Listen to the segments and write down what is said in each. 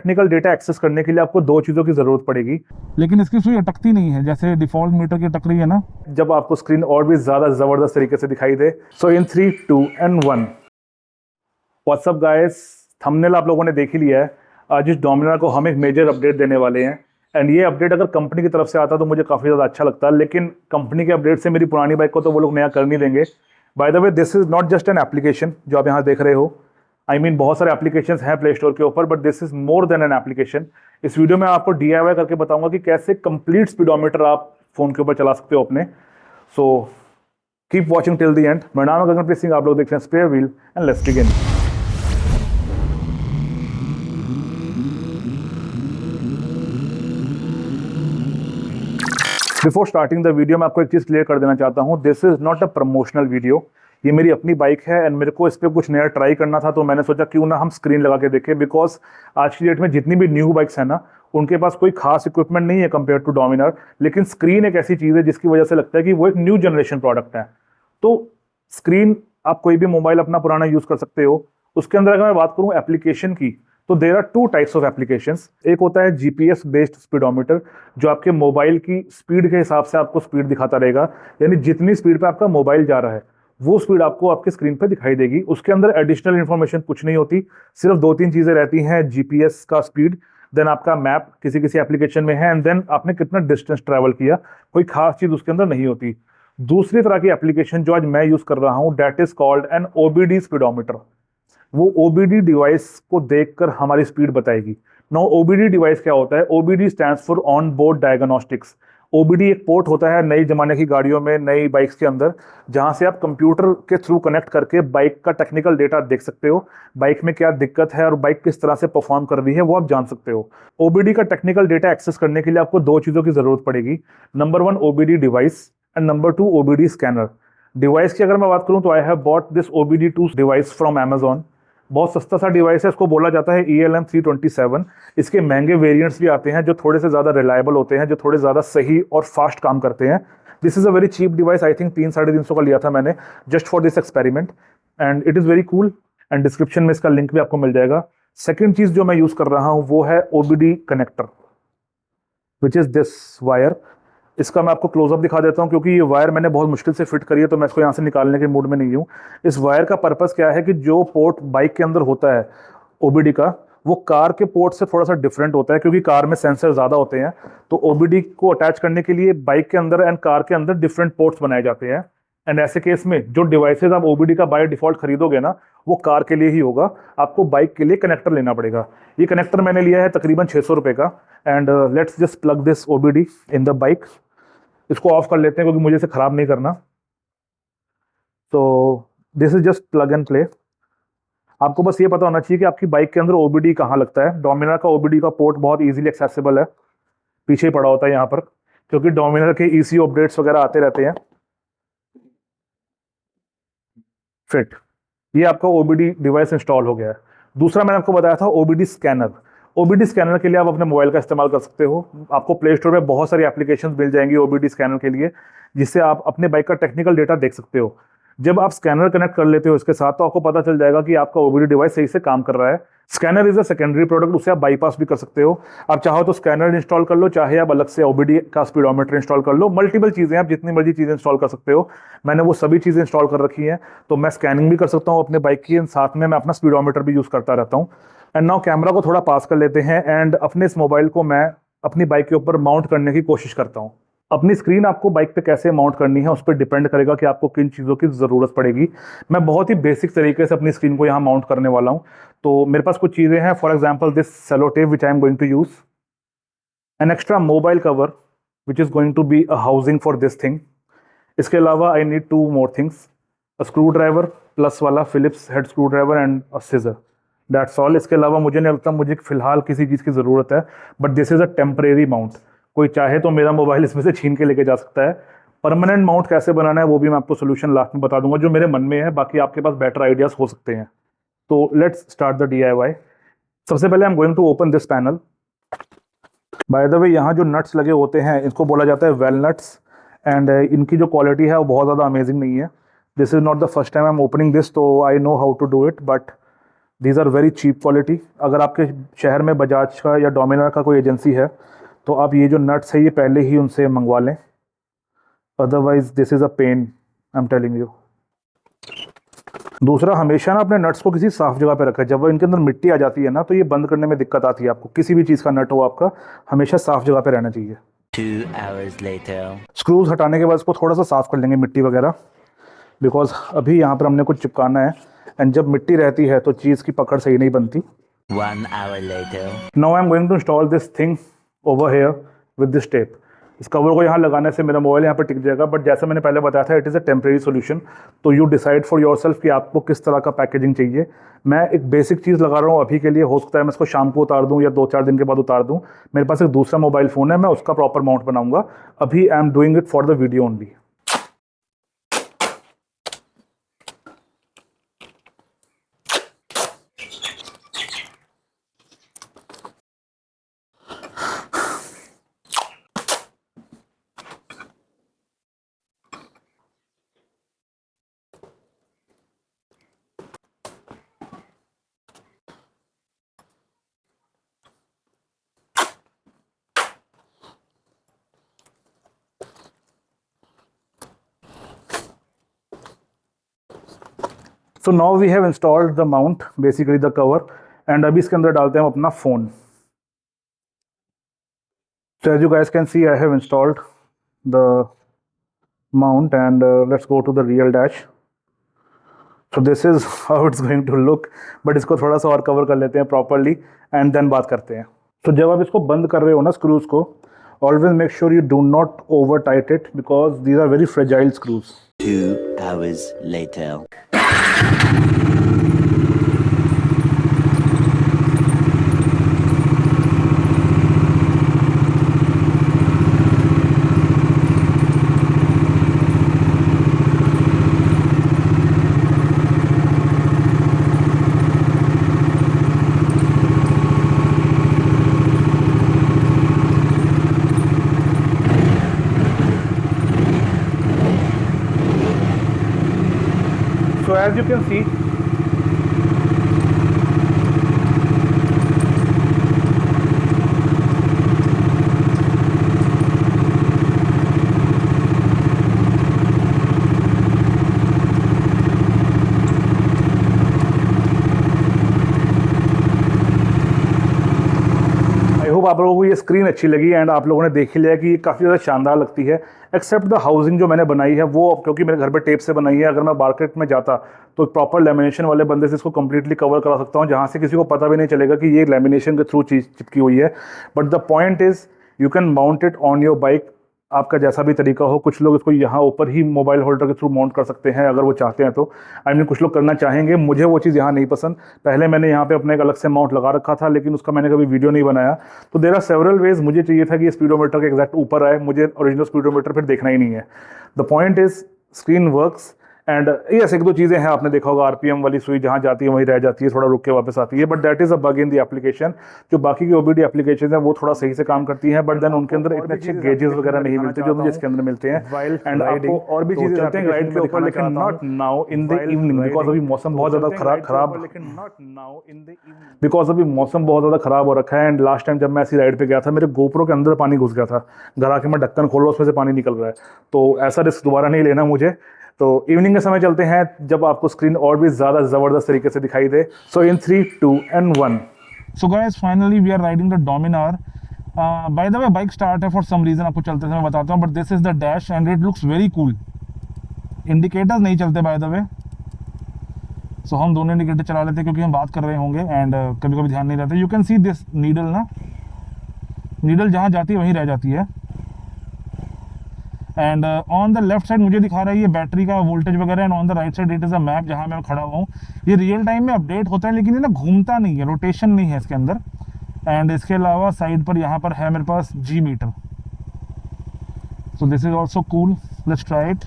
Technical data access करने के लिए आपको दो चीज़ों की ज़रूरत पड़ेगी, लेकिन इसकी सुई अटकती नहीं है जैसे डिफॉल्ट मीटर की अटक रही है ना। जब आपको स्क्रीन और भी ज़्यादा ज़बरदस्त तरीके से दिखाई दे। सो इन 3, 2 एंड 1, व्हाट्सअप गाइस, थंबनेल आप लोगों ने देख ही लिया है। आज इस डोमिनार को हम एक मेजर अपडेट देने वाले हैं, एंड ये अपडेट अगर कंपनी की तरफ से आता तो मुझे काफ़ी ज़्यादा अच्छा लगता है, लेकिन कंपनी के अपडेट से मेरी पुरानी बाइक को तो वो लोग नया कर नहीं देंगे। Bye the way, this is not just an application जो आप यहाँ देख रहे हो। आई मीन बहुत सारे एप्लीकेशंस हैं प्ले स्टोर के ऊपर, but this is more than an application. इस वीडियो में आपको DIY करके बताऊंगा कि कैसे कंप्लीट स्पीडोमीटर आप फोन के ऊपर चला सकते हो अपने। So keep watching till the end. मेरा नाम है गगनप्रीत सिंह, आप लोग देख रहे हैं spare wheel, and let's begin. Before starting the video मैं आपको एक चीज़ क्लियर कर देना चाहता हूँ, this is not a promotional video. ये मेरी अपनी बाइक है एंड मेरे को इस पर कुछ नया ट्राई करना था, तो मैंने सोचा क्यों ना हम स्क्रीन लगा के देखें, बिकॉज आज की डेट में जितनी भी न्यू बाइक्स हैं ना, उनके पास कोई खास इक्विपमेंट नहीं है कंपेयर टू डोमिनार, लेकिन स्क्रीन एक ऐसी चीज़ है जिसकी वजह से लगता है कि वो एक न्यू जनरेशन प्रोडक्ट है। तो स्क्रीन आप कोई भी मोबाइल अपना पुराना यूज़ कर सकते हो। उसके अंदर अगर मैं बात करूँ एप्लीकेशन की, तो there are 2 types of applications. एक होता है GPS बेस्ड स्पीडोमीटर, जो आपके मोबाइल की स्पीड के हिसाब से आपको स्पीड दिखाता रहेगा, यानी जितनी स्पीड पे आपका मोबाइल जा रहा है वो स्पीड आपको आपकी स्क्रीन पे दिखाई देगी। उसके अंदर एडिशनल इन्फॉर्मेशन कुछ नहीं होती, सिर्फ 2-3 चीज़ें रहती हैं। GPS का स्पीड, देन आपका मैप किसी किसी एप्लीकेशन में है, एंड देन आपने कितना डिस्टेंस ट्रैवल किया, कोई खास चीज़ उसके अंदर नहीं होती। दूसरी तरह की एप्लीकेशन जो आज मैं यूज़ कर रहा हूँ, that is called an OBD speedometer. वो OBD डिवाइस को देखकर हमारी स्पीड बताएगी। नाउ OBD डिवाइस क्या होता है? OBD stands for on board diagnostics. OBD एक पोर्ट होता है नई जमाने की गाड़ियों में, नई बाइक्स के अंदर, जहां से आप कंप्यूटर के थ्रू कनेक्ट करके बाइक का टेक्निकल डेटा देख सकते हो। बाइक में क्या दिक्कत है और बाइक किस तरह से परफॉर्म कर रही है वो आप जान सकते हो। OBD का टेक्निकल डेटा एक्सेस करने के लिए आपको दो चीज़ों की ज़रूरत पड़ेगी। Number 1 OBD device, and number 2 OBD scanner. Device की अगर मैं बात करूं तो I have bought this OBD2 device from Amazon। बहुत सस्ता सा डिवाइस है, इसको बोला जाता है ELM 327। इसके महंगे वेरिएंट्स भी आते हैं जो थोड़े से ज़्यादा रिलायबल होते हैं, जो थोड़े ज़्यादा सही और फास्ट काम करते हैं। This is a very cheap device, I think 300-350 का लिया था मैंने just for this experiment, and it is very cool, and description में इसका लिंक भी आपको मिल जाएगा। सेकेंड चीज़ जो मैं यूज़ कर रहा हूँ वो है OBD connector, which is this wire. इसका मैं आपको क्लोजअप दिखा देता हूँ, क्योंकि ये वायर मैंने बहुत मुश्किल से फिट करी है, तो मैं इसको यहाँ से निकालने के मूड में नहीं हूँ। इस वायर का पर्पस क्या है कि जो पोर्ट बाइक के अंदर होता है OBD का, वो कार के पोर्ट से थोड़ा सा डिफरेंट होता है, क्योंकि कार में सेंसर ज़्यादा होते हैं। तो OBD को अटैच करने के लिए बाइक के अंदर एंड कार के अंदर डिफरेंट पोर्ट्स बनाए जाते हैं, एंड ऐसे केस में जो डिवाइसेज आप OBD का बाय डिफॉल्ट खरीदोगे ना, वो कार के लिए ही होगा, आपको बाइक के लिए कनेक्टर लेना पड़ेगा। ये कनेक्टर मैंने लिया है तकरीबन 600 रुपये का, and let's just plug this OBD in the bike. इसको ऑफ कर लेते हैं क्योंकि मुझे इसे ख़राब नहीं करना। तो this is just plug and play. आपको बस ये पता होना चाहिए कि आपकी बाइक के अंदर OBD कहाँ लगता है। डोमिनार का OBD का पोर्ट बहुत इजीली एक्सेसिबल है, पीछे ही पड़ा होता है यहाँ पर, क्योंकि डोमिनार के ECU अपडेट्स वगैरह आते रहते हैं। फिट, ये आपका OBD डिवाइस इंस्टॉल हो गया है। दूसरा मैंने आपको बताया था OBD स्कैनर। OBD स्कैनर के लिए आप अपने मोबाइल का इस्तेमाल कर सकते हो। आपको प्ले स्टोर में बहुत सारी एप्लीकेशंस मिल जाएंगी OBD स्कैनर के लिए, जिससे आप अपने बाइक का टेक्निकल डेटा देख सकते हो। जब आप स्कैनर कनेक्ट कर लेते हो इसके साथ, तो आपको पता चल जाएगा कि आपका OBD डिवाइस सही से काम कर रहा है। Scanner is a secondary product, उसे आप बाईपास भी कर सकते हो। आप चाहो तो स्कैनर इंस्टॉल कर लो, चाहे आप अलग से OBD का स्पीडोमीटर इंस्टॉल कर लो। मल्टीपल चीज़ें, आप जितनी मर्जी चीज़ें इंस्टॉल कर सकते हो। मैंने वो सभी चीज़ें इंस्टॉल कर रखी हैं, तो मैं स्कैनिंग भी कर सकता हूँ अपने बाइक की, साथ में मैं अपना स्पीडोमीटर भी यूज़ करता रहता हूँ। एंड नाउ कैमरा को थोड़ा पास कर लेते हैं, एंड अपने इस मोबाइल को मैं अपनी बाइक के ऊपर माउंट करने की कोशिश करता हूँ। अपनी स्क्रीन आपको बाइक पे कैसे माउंट करनी है उस पर डिपेंड करेगा कि आपको किन चीज़ों की ज़रूरत पड़ेगी। मैं बहुत ही बेसिक तरीके से अपनी स्क्रीन को यहाँ माउंट करने वाला हूँ। तो मेरे पास कुछ चीज़ें हैं, for example this sellotape which I am going to use, an extra mobile cover which is going to be a housing for this thing. इसके अलावा I need 2 more things, a screwdriver plus वाला Phillips head screwdriver, and a scissor, that's all. इसके अलावा मुझे नहीं लगता मुझे फिलहाल किसी चीज़ की ज़रूरत है, but this is a temporary mount. कोई चाहे तो मेरा मोबाइल इसमें से छीन के लेके जा सकता है। परमानेंट माउंट कैसे बनाना है वो भी मैं आपको सोल्यूशन लास्ट में बता दूंगा, जो मेरे मन में है। बाकी आपके पास बेटर आइडियाज हो सकते हैं। तो लेट्स स्टार्ट द DIY। सबसे पहले I am going to open this panel. By the way, यहाँ जो नट्स लगे होते हैं इनको बोला जाता है वेल नट्स, एंड इनकी जो क्वालिटी है वो बहुत ज़्यादा अमेजिंग नहीं है। This is not the first time I am opening this, तो I know how to do it, but these are very cheap quality. अगर आपके शहर में बजाज का या डोमिनार का कोई एजेंसी है तो आप ये जो नट्स है ये पहले ही उनसे मंगवा लें, otherwise this is a pain, I am telling you. दूसरा, हमेशा ना अपने नट्स को किसी साफ जगह पे रखें। जब वो इनके अंदर मिट्टी आ जाती है ना तो ये बंद करने में दिक्कत आती है आपको। किसी भी चीज़ का नट हो आपका, हमेशा साफ जगह पे रहना चाहिए। 2 hours later. स्क्रूज हटाने के बाद इसको थोड़ा सा साफ कर लेंगे मिट्टी वगैरह, बिकॉज अभी यहाँ पर हमने कुछ चिपकाना है, एंड जब मिट्टी रहती है तो चीज़ की पकड़ सही नहीं बनती। 1 hour later. Now I am going to install this thing over here with this tape. इस कवर को यहाँ लगाने से मेरा मोबाइल यहाँ पर टिक जाएगा, बट जैसा मैंने पहले बताया था it is a temporary solution. तो you decide for yourself कि आपको किस तरह का पैकेजिंग चाहिए। मैं एक बेसिक चीज़ लगा रहा हूँ अभी के लिए, हो सकता है मैं इसको शाम को उतार दूँ या 2-4 दिन के बाद उतार दूँ। मेरे पास एक दूसरा मोबाइल फ़ोन है, मैं उसका प्रॉपर माउंट बनाऊँगा। अभी I am doing it for the video only. So now we have installed the mount, basically the cover, and अभी इसके अंदर डालते हैं हम अपना phone. So as you guys can see, I have installed the mount, and let's go to the real dash. So this is how it's going to look, but इसको थोड़ा सा और कवर कर लेते हैं properly, and then बात करते हैं। तो जब आप इसको बंद कर रहे हो ना स्क्रूज को, always make sure you do not over tight it because these are very fragile screws. 2 hours later. So as you can see, I hope आप लोगों को ये स्क्रीन अच्छी लगी एंड आप लोगों ने देख ही लिया कि ये काफ़ी ज़्यादा शानदार लगती है। एक्सेप्ट द हाउसिंग जो मैंने बनाई है वो, क्योंकि मेरे घर पे टेप से बनाई है, अगर मैं मार्केट में जाता तो प्रॉपर लेमिनेशन वाले बंदे से इसको कंप्लीटली कवर करा सकता हूँ, जहाँ से किसी को पता भी नहीं चलेगा कि ये लेमिनेशन के थ्रू चीज़ चिपकी हुई है। But the point is you can mount it on your bike, आपका जैसा भी तरीका हो। कुछ लोग इसको यहाँ ऊपर ही मोबाइल होल्डर के थ्रू माउंट कर सकते हैं अगर वो चाहते हैं तो। आई मीन कुछ लोग करना चाहेंगे, मुझे वो चीज़ यहाँ नहीं पसंद। पहले मैंने यहाँ पे अपना एक अलग से माउंट लगा रखा था, लेकिन उसका मैंने कभी वीडियो नहीं बनाया। तो देयर आर सेवरल वेज। मुझे चाहिए था कि स्पीडोमीटर के एग्जैक्ट ऊपर आए, मुझे ओरिजिनल स्पीडोमीटर फिर देखना ही नहीं है। The point is screen works and yes, एक दो चीज़ें हैं, आपने देखा होगा आरपीएम वाली सुई जहाँ जाती है वहीं रह जाती है, थोड़ा रुक के वापस आती है, but that is a bug in the application. जो बाकी की ओबीडी एप्लीकेशन है वो थोड़ा सही से काम करती हैं, बट देन उनके अंदर इतने अच्छे गेजेस वगैरह नहीं मिलते जो मुझे इसके अंदर मिलते हैं। एंड आपको और भी चीज़ें चलते हैं राइड के ऊपर, लेकिन not now in the evening, because अभी मौसम बहुत ज़्यादा खराब बिकॉज अभी मौसम बहुत ज़्यादा ख़राब हो रखा है। एंड लास्ट टाइम जब मैं ऐसी राइड पे गया था, मेरे गोप्रो के अंदर पानी घुस गया था। घर आके मैं ढक्कन खोल रहा, उसमें से पानी निकल रहा है। तो ऐसा रिस्क दोबारा नहीं लेना मुझे। तो इवनिंग के समय चलते हैं जब आपको स्क्रीन और भी ज़्यादा ज़बरदस्त तरीके से दिखाई दे। सो इन 3, 2 and 1। So guys, finally we are riding the Dominar. By the way, bike start है for some reason, आपको चलते समय बताता हूँ, but this is the dash and it looks very cool. Indicators नहीं चलते by the way, so हम दोनों इंडिकेटर चला लेते हैं क्योंकि हम बात कर रहे होंगे एंड कभी कभी ध्यान नहीं रहता। You can see this needle ना, नीडल जहाँ जाती है वहीं रह जाती है। And on the left side मुझे दिखा रहा है ये बैटरी का वोल्टेज वगैरह, and on the right side it is a map जहाँ मैं खड़ा हुआ हूँ। ये रियल टाइम में अपडेट होता है, लेकिन ये ना घूमता नहीं है, रोटेशन नहीं है इसके अंदर। एंड इसके अलावा साइड पर यहाँ पर है मेरे पास G meter, so this is also cool, let's try it.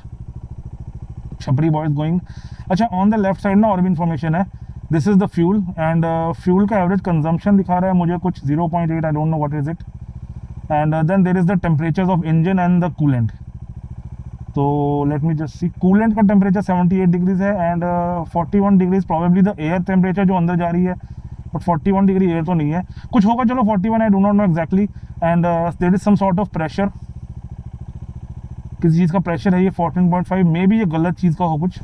छपरी बॉयज गोइंग। अच्छा, ऑन द लेफ्ट साइड ना और भी इन्फॉर्मेशन है। This is the fuel and fuel का एवरेज कंजम्पशन दिखा रहा है मुझे कुछ 0.8, I don't know what is it. And then there is the temperatures of engine and the coolant. तो let me just see, coolant का temperature 78 degrees है and 41 degrees probably the air temperature जो अंदर जा रही है, बट 41 डिग्री एयर तो नहीं है, कुछ होगा, चलो 41, I do not know exactly. And there is some sort of pressure, किसी चीज़ का प्रेशर है ये 14.5, मे बी ये गलत चीज़ का हो कुछ,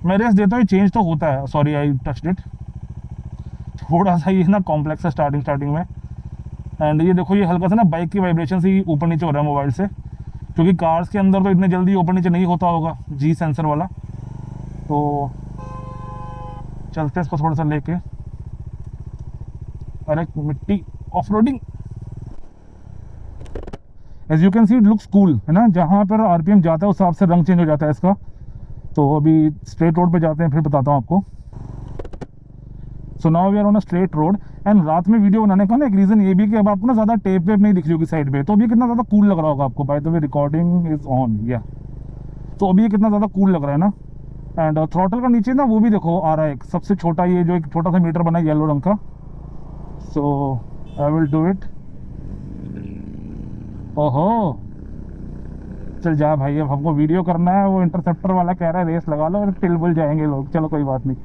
मैं रेस देता हूँ, चेंज तो होता है, सॉरी आई टच्ड इट, थोड़ा सा ये ना कॉम्प्लेक्स है स्टार्टिंग में। एंड ये देखो, ये हल्का सा ना बाइक की वाइब्रेशन से ही ऊपर नीचे हो रहा है मोबाइल से, क्योंकि कार्स के अंदर तो इतने जल्दी ऊपर नीचे नहीं होता होगा जी सेंसर वाला। तो चलते हैं इसको थोड़ा सा लेके, अरे मिट्टी, off roading, as you can see it looks cool, है ना, जहाँ पर आरपीएम जाता है उस हिसाब से रंग चेंज हो जाता है इसका। तो अभी स्ट्रेट रोड पे जाते हैं, फिर बताता हूँ आपको। So now we are on a straight road, and रात में वीडियो बनाने का ना एक रीज़न ये भी कि अब आपको ना ज़्यादा टेप वेप नहीं दिख रही होगी साइड पे, तो अभी कितना ज़्यादा कूल लग रहा होगा आपको। Bye the way recording is on, या तो अभी ये कितना ज़्यादा कूल लग रहा है ना। एंड थ्रॉटल का नीचे ना वो भी देखो आ रहा है एक सबसे छोटा, ये जो एक छोटा सा मीटर बना है येलो रंग का। सो आई विल डू इट। ओहो, चल जा भाई, अब हमको वीडियो करना है, वो इंटरसेप्टर वाला कह रहा है रेस लगा लो, टिल बुल जाएंगे लोग, चलो कोई बात नहीं।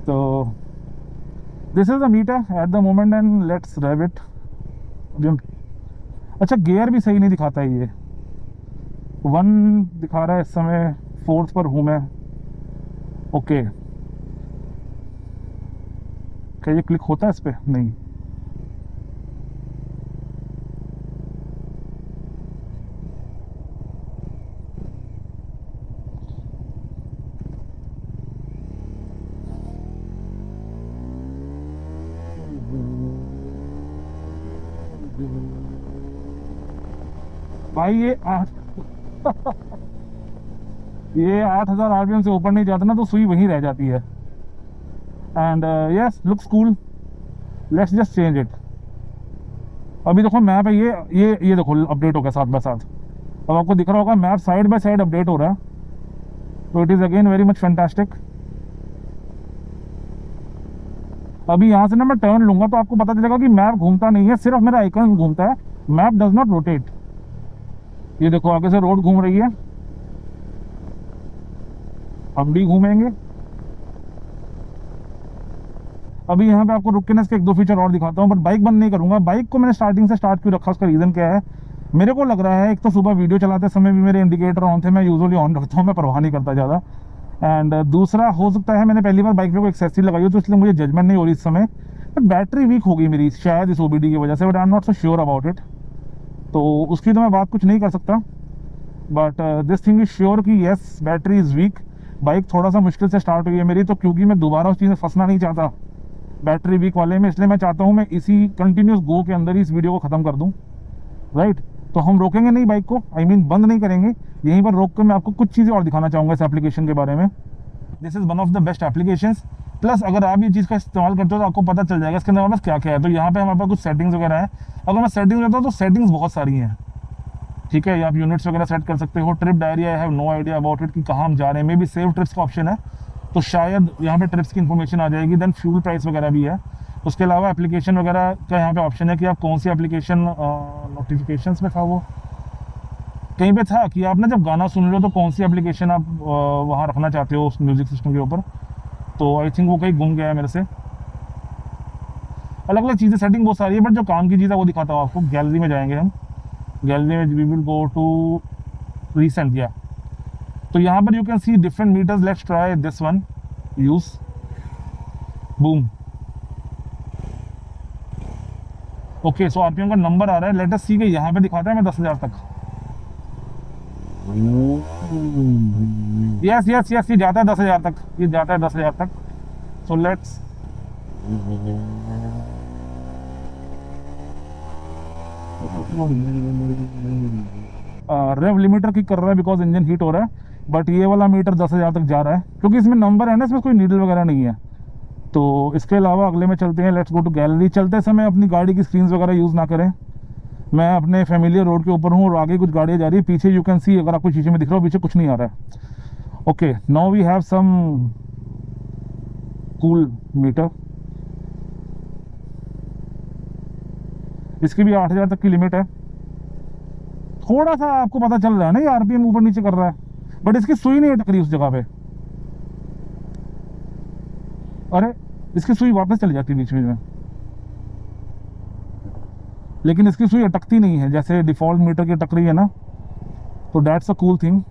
तो this is the meter at the moment and let's rev it. अच्छा, गियर भी सही नहीं दिखाता है ये, 1 दिखा रहा है इस समय, 4th पर हूँ मैं। ओके, क्या ये क्लिक होता है इस पर? नहीं। भाई ये 8000 आरपीएम से ऊपर नहीं जाता ना तो सुई वहीं रह जाती है। And yes, looks cool, let's just change it. अभी देखो मैप है, ये देखो अपडेट हो गया साथ बाय साथ, अब आपको दिख रहा होगा map side by side update हो रहा है, तो it is again very much fantastic. अभी यहाँ से ना मैं टर्न लूंगा तो आपको पता चलेगा कि मैप घूमता नहीं है, सिर्फ मेरा आइकन घूमता है, मैप डज नॉट रोटेट। ये देखो आगे से रोड घूम रही है, हम भी घूमेंगे। अभी यहाँ पे आपको रुक के ना इसके 1-2 फीचर और दिखाता हूँ, बट बाइक बंद नहीं करूंगा। बाइक को मैंने स्टार्टिंग से स्टार्ट क्यों रखा, उसका रीज़न क्या है, मेरे को लग रहा है एक तो सुबह वीडियो चलाते समय भी मेरे इंडिकेटर ऑन थे, मैं यूजुअली ऑन रखता हूँ, मैं परवाह नहीं करता ज़्यादा। एंड दूसरा हो सकता है मैंने पहली बार बाइक पे कोई एक्सेसरी लगाई हो, तो इसलिए मुझे जजमेंट नहीं हो रही इस समय, बट बैटरी वीक हो गई मेरी शायद इस ओबीडी की वजह से, but I am not so sure about it, तो उसकी तो मैं बात कुछ नहीं कर सकता। But this thing is sure कि yes, battery is weak. Bike थोड़ा सा मुश्किल से स्टार्ट हुई है मेरी, तो क्योंकि मैं दोबारा उस चीज़ में फंसना नहीं चाहता बैटरी वीक वाले में, इसलिए मैं चाहता हूँ मैं इसी कंटिन्यूस गो के अंदर ही इस वीडियो को ख़त्म कर दूँ, राइट। तो हम रोकेंगे नहीं बाइक को, आई मीन बंद नहीं करेंगे, यहीं पर रोक कर मैं आपको कुछ चीज़ें और दिखाना चाहूँगा इस एप्लीकेशन के बारे में। This is one of the best applications, plus अगर आप ये चीज़ का इस्तेमाल करते हो तो आपको पता चल जाएगा इसके अंदर हमारे पास क्या क्या है। तो यहाँ पे हमारे पास कुछ सेटिंग्स वगैरह है, अगर मैं सेटिंग्स करता हूँ तो सेटिंग्स बहुत सारी हैं, ठीक है। आप यूनिट्स वगैरह सेट कर सकते हो, trip diary, I have no idea about it कि कहाँ हम जा रहे हैं, मे बी सेव ट्रिप्स का ऑप्शन है, तो शायद यहाँ पे ट्रिप्स की इन्फॉर्मेशन आ जाएगी। देन फ्यूल प्राइस वगैरह भी है, उसके अलावा एप्लीकेशन वगैरह का यहाँ पे ऑप्शन है कि आप कौन सी एप्लीकेशन, नोटिफिकेशंस में था वो कहीं पे था कि आप ना जब गाना सुन रहे हो तो कौन सी एप्लीकेशन आप वहाँ रखना चाहते हो उस म्यूज़िक सिस्टम के ऊपर, तो आई थिंक वो कहीं गुम गया है मेरे से। अलग अलग चीज़ें सेटिंग बहुत सारी है, बट जो काम की चीज़ है वो दिखाता हूँ आपको। गैलरी में जाएंगे हम, गैलरी में we will go to recent, या तो यहाँ पर you can see different meters, let's try this one, use, boom. Okay, so RPM का नंबर आ रहा है, लेट अस सी कि यहाँ पे दिखाता है मैं 10,000 तक। यस यस यस, ये जाता है 10,000 तक, ये जाता है 10,000 तक। सो लेट्स रेव लिमिटर की कर रहा है बिकॉज इंजन हीट हो रहा है, बट ये वाला मीटर 10,000 तक जा रहा है क्योंकि इसमें नंबर है ना, इसमें कोई नीडल वगैरह नहीं है। तो इसके अलावा अगले में चलते हैं, लेट्स गो टू गैलरी। चलते समय अपनी गाड़ी की स्क्रीन्स वगैरह यूज़ ना करें, मैं अपने फैमिलियर रोड के ऊपर हूँ और आगे कुछ गाड़ियाँ जा रही है, पीछे यू कैन सी, अगर आपको शीशे में दिख रहा हो पीछे कुछ नहीं आ रहा है। Okay, now we have some cool meter, इसकी भी 8,000 तक की लिमिट है। थोड़ा सा आपको पता चल रहा है ना ये आरपीएम ऊपर नीचे कर रहा है, बट इसकी सुई नहीं अटक रही उस जगह पे। अरे इसकी सुई वापस चली जाती है बीच में, लेकिन इसकी सुई अटकती नहीं है जैसे डिफॉल्ट मीटर की अटक रही है ना। तो that's a cool thing.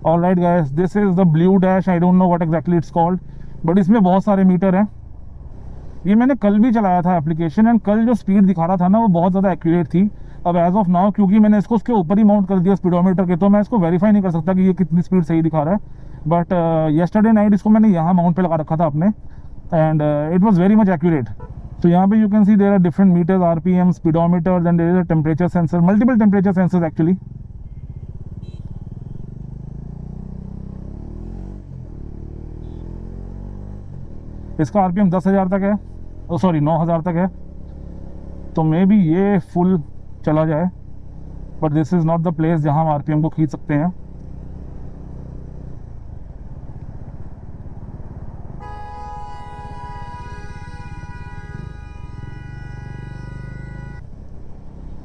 Alright guys, this is the blue dash, I don't know what exactly it's called, but इसमें बहुत सारे मीटर हैं। ये मैंने कल भी चलाया था एप्लीकेशन, एंड कल जो स्पीड दिखा रहा था ना वो बहुत ज़्यादा एक्यूरेट थी। अब एज ऑफ नाउ क्योंकि मैंने इसको उसके ऊपर ही माउंट कर दिया स्पीडोमीटर के, तो मैं इसको वेरीफाई नहीं कर सकता कि ये कितनी स्पीड सही दिखा रहा है। बट येस्टरडे नाइट इसको मैंने यहाँ माउंट पे लगा रखा था अपने, and it was very much accurate. तो यहाँ पे you can see there are different meters, RPM, speedometer, then there is a temperature sensor, multiple temperature sensors actually. इसका आरपीएम 10,000 तक है, सॉरी 9,000 तक है। तो मे बी ये फुल चला जाए, but this is not the place जहाँ हम आरपीएम को खींच सकते हैं।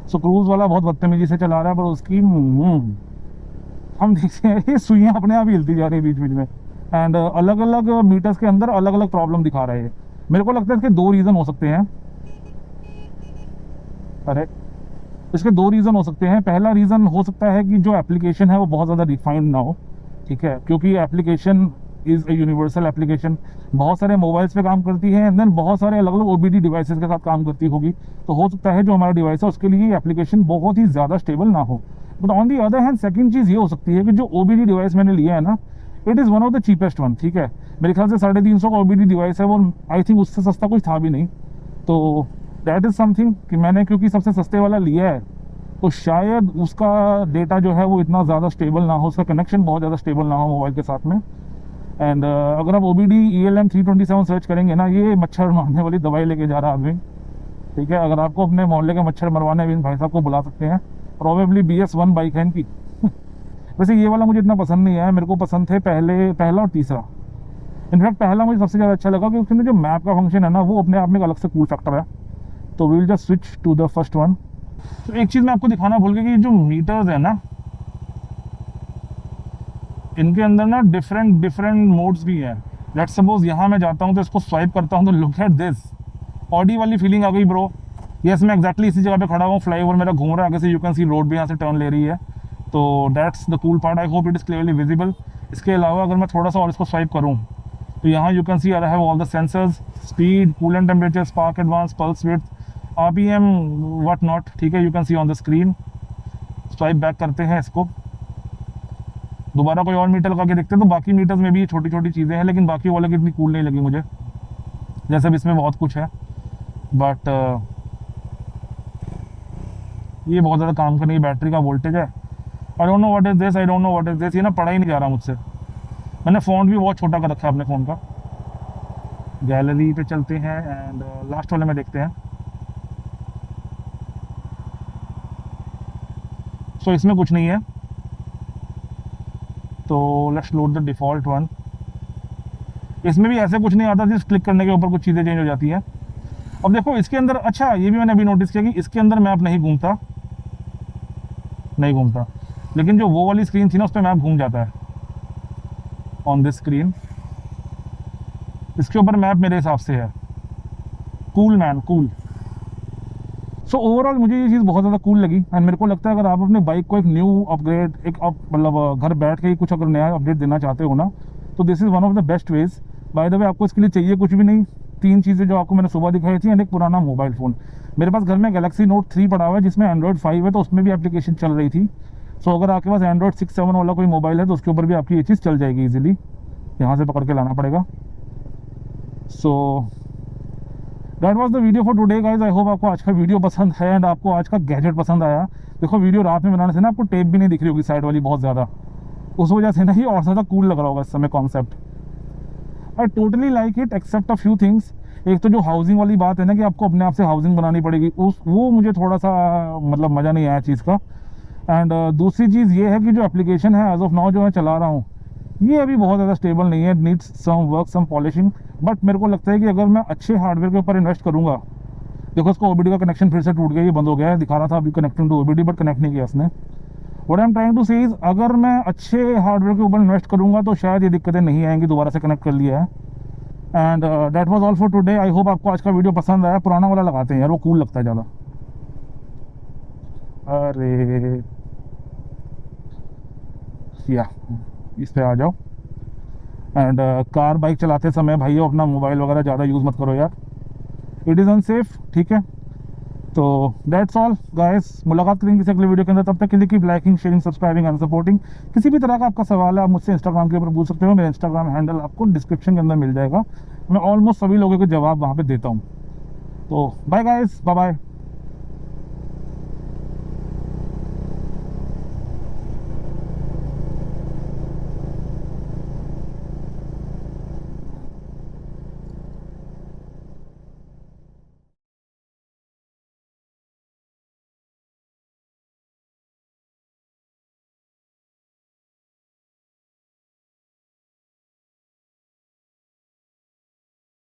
सो क्रूज वाला बहुत बदतमीजी से चला रहा है, पर उसकी हम देखते हैं ये सुइयाँ अपने आप ही हिलती जा रही है बीच बीच में, एंड अलग अलग मीटर्स के अंदर अलग अलग प्रॉब्लम दिखा रहे हैं। मेरे को लगता है इसके दो रीज़न हो सकते हैं। अरे इसके दो रीज़न हो सकते हैं। पहला रीज़न हो सकता है कि जो एप्लीकेशन है वो बहुत ज़्यादा रिफाइंड ना हो, ठीक है, क्योंकि application is a universal application, बहुत सारे मोबाइल्स पे काम करती है, एंड देन बहुत सारे अलग अलग ओबीडी डिवाइसेस के साथ काम करती होगी। तो हो सकता है जो हमारा डिवाइस है उसके लिए एप्लीकेशन बहुत ही ज़्यादा स्टेबल ना हो। But on the other hand second चीज़ ये हो सकती है कि जो ओबीडी डिवाइस मैंने लिया है ना, it is one of the cheapest one, ठीक है। मेरे ख्याल से 350 का ओबीडी डिवाइस है वो, आई थिंक उससे सस्ता कुछ था भी नहीं। तो दैट इज़ समथिंग कि मैंने क्योंकि सबसे सस्ते वाला लिया है, तो शायद उसका डेटा जो है वो इतना ज़्यादा स्टेबल ना हो, उसका कनेक्शन बहुत ज़्यादा स्टेबल ना हो मोबाइल के साथ में। एंड अगर आप OBD ELM 327 सर्च करेंगे ना, ये मच्छर मारने वाली दवाई लेके जा रहा है आदमी, ठीक है। अगर आपको अपने मोहल्ले के मच्छर मरवाने भी भाई साहब को बुला सकते हैं। प्रोबेबली BS1 बाइक है इनकी। वैसे ये वाला मुझे इतना पसंद नहीं है, मेरे को पसंद थे पहला और तीसरा। इनफैक्ट पहला मुझे सबसे ज़्यादा अच्छा लगा क्योंकि उसमें जो मैप का फंक्शन है ना वो अपने आप में एक अलग से कूल फैक्टर है। तो we will just switch to the first one. तो एक चीज़ मैं आपको दिखाना भूल गया कि जो मीटर्स है ना, इनके अंदर ना डिफरेंट मोड्स भी हैं। लेट्स सपोज यहाँ मैं जाता हूँ तो इसको स्वाइप करता हूँ तो लुक एट दिस, ऑडी वाली फीलिंग आ गई ब्रो। यस, मैं एक्जैक्टली इसी जगह पे खड़ा हूँ, फ्लाईओवर मेरा घूम रहा है आगे से, यू कैन सी रोड भी यहाँ से टर्न ले रही है। तो that's the cool part, I hope it is clearly visible. इसके अलावा अगर मैं थोड़ा सा और इसको स्वाइप करूँ तो यहाँ you can C I have all the sensors, speed, coolant temperature, spark advance, pulse width, RPM, what not, ठीक है, you can C on the screen. Swipe back करते हैं इसको, दोबारा कोई और मीटर लगा के देखते हैं। तो बाकी मीटर्स में भी छोटी छोटी चीज़ें हैं, लेकिन बाकी वाले की इतनी कूल नहीं लगी मुझे, जैसे अब इसमें बहुत कुछ है। बट ये बहुत ज़्यादा काम करने की बैटरी का वोल्टेज है। आई don't know what is this, I don't know what is this. ये ना पढ़ा ही नहीं जा रहा मुझसे। मैंने फ़ॉन्ट भी बहुत छोटा कर रखा है अपने फ़ोन का। गैलरी पे चलते हैं एंड लास्ट वाले में देखते हैं। सो इसमें कुछ नहीं है, तो let's load the default one. इसमें भी ऐसे कुछ नहीं आता, जिस क्लिक करने के ऊपर कुछ चीज़ें चेंज हो जाती है। अब देखो इसके अंदर, अच्छा ये भी मैंने अभी नोटिस किया कि इसके अंदर मैप नहीं घूमता, लेकिन जो वो वाली स्क्रीन थी ना उस पर मैप घूम जाता है ऑन दिस स्क्रीन। इसके ऊपर मैप मेरे हिसाब से है। Cool man, cool. So overall मुझे ये चीज़ बहुत ज़्यादा कूल लगी, एंड मेरे को लगता है अगर आप अपने बाइक को एक न्यू अपग्रेड, मतलब घर बैठ के ही कुछ अगर नया अपडेट देना चाहते हो ना, तो this is one of the best veg. Bye the वे आपको इसके लिए चाहिए कुछ भी नहीं, 3 चीज़ें जो आपको मैंने सुबह दिखाई थी, एंड एक पुराना मोबाइल फ़ोन। मेरे पास घर में गैलेक्सी नोट 3 पड़ा हुआ है जिसमें एंड्रॉयड 5 है, तो उसमें भी एप्लीकेशन चल रही थी। सो अगर आपके पास एंड्रॉयड 6-7 वाला कोई मोबाइल है तो उसके ऊपर भी आपकी ये चीज़ चल जाएगी ईजिली। यहाँ से पकड़ के लाना पड़ेगा। So that was the video for today guys. I hope आपको आज का वीडियो पसंद है एंड आपको आज का गैजेट पसंद आया। देखो वीडियो रात में बनाने से ना आपको टेप भी नहीं दिख रही होगी साइड वाली बहुत ज़्यादा, उस वजह से ना ये और ज़्यादा कूल लग रहा होगा इस समय concept. I totally like it except a few things. एक तो जो हाउसिंग वाली बात है ना कि आपको अपने आप से हाउसिंग बनानी पड़ेगी, वो मुझे थोड़ा सा मतलब मज़ा नहीं आया चीज़ का। एंड दूसरी चीज़ ये है कि जो एप्लीकेशन है एज ऑफ नाउ जो मैं चला रहा हूँ ये अभी बहुत ज़्यादा स्टेबल नहीं है, needs some work, some polishing. But मेरे को लगता है कि अगर मैं अच्छे हार्डवेयर के ऊपर इन्वेस्ट करूँगा देखो उसका ओबीडी का कनेक्शन फिर से टूट गया, ये बंद हो गया है, दिखा रहा था अभी connecting to OBD but connect नहीं किया इसने। What I am trying to say is अगर मैं अच्छे हार्डवेयर के ऊपर इन्वेस्ट करूंगा तो शायद ये दिक्कतें नहीं आएंगी, दोबारा से कनेक्ट कर लिया है। And that was all for today. I hope आपको आज का वीडियो पसंद आया। पुराना वाला लगाते हैं यार, वो कूल लगता है ज़्यादा। अरे या इस पे आ जाओ। एंड कार बाइक चलाते समय भाइयों अपना मोबाइल वगैरह ज़्यादा यूज़ मत करो यार, इट इज़ अनसेफ, ठीक है। तो दैट्स ऑल गाइस, मुलाकात करेंगे किसी अगले वीडियो के अंदर। तब तक के लिए keep liking, sharing, subscribing and supporting. किसी भी तरह का आपका सवाल है आप मुझसे इंस्टाग्राम के ऊपर पूछ सकते हो, मेरा इंस्टाग्राम हैंडल आपको डिस्क्रिप्शन के अंदर मिल जाएगा। मैं ऑलमोस्ट सभी लोगों के जवाब वहाँ पे देता हूँ। तो बाय गाइस, बाय बाय।